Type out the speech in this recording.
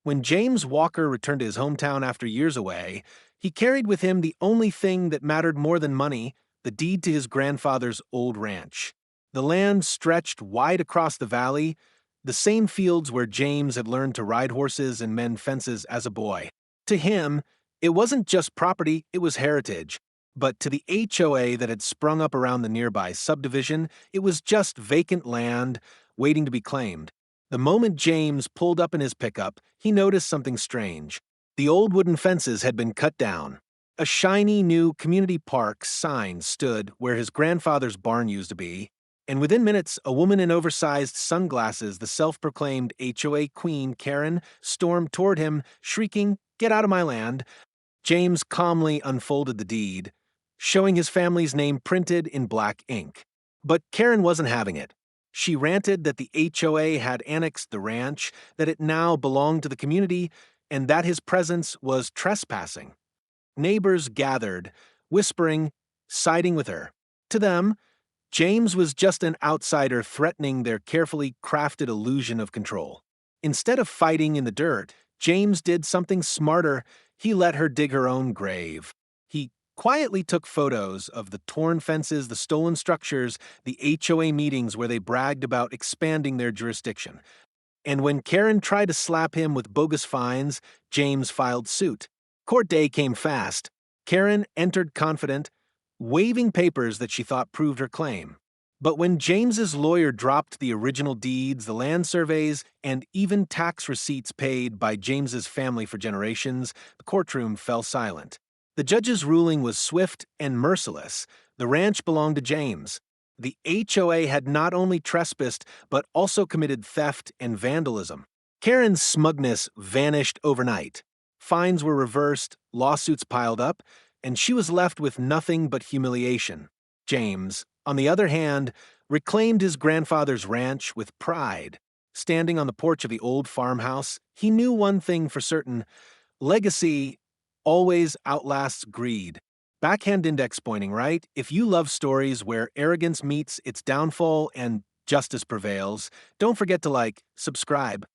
When James Walker returned to his hometown after years away, he carried with him the only thing that mattered more than money: the deed to his grandfather's old ranch. The land stretched wide across the valley, the same fields where James had learned to ride horses and mend fences as a boy. To him, it wasn't just property, it was heritage. But to the HOA that had sprung up around the nearby subdivision, it was just vacant land waiting to be claimed. The moment James pulled up in his pickup, he noticed something strange. The old wooden fences had been cut down. A shiny new community park sign stood where his grandfather's barn used to be, and within minutes, a woman in oversized sunglasses, the self-proclaimed HOA queen, Karen, stormed toward him, shrieking, "Get out of my land!" James calmly unfolded the deed, showing his family's name printed in black ink. But Karen wasn't having it. She ranted that the HOA had annexed the ranch, that it now belonged to the community, and that his presence was trespassing. Neighbors gathered, whispering, siding with her. To them, James was just an outsider threatening their carefully crafted illusion of control. Instead of fighting in the dirt, James did something smarter. He let her dig her own grave. He quietly took photos of the torn fences, the stolen structures, the HOA meetings where they bragged about expanding their jurisdiction. And when Karen tried to slap him with bogus fines, James filed suit. Court day came fast. Karen entered confident, waving papers that she thought proved her claim. But when James's lawyer dropped the original deeds, the land surveys, and even tax receipts paid by James's family for generations, the courtroom fell silent. The judge's ruling was swift and merciless. The ranch belonged to James. The HOA had not only trespassed, but also committed theft and vandalism. Karen's smugness vanished overnight. Fines were reversed, lawsuits piled up, and she was left with nothing but humiliation. James, on the other hand, reclaimed his grandfather's ranch with pride. Standing on the porch of the old farmhouse, he knew one thing for certain: legacy always outlasts greed. Backhand index pointing, right? If you love stories where arrogance meets its downfall and justice prevails, don't forget to subscribe.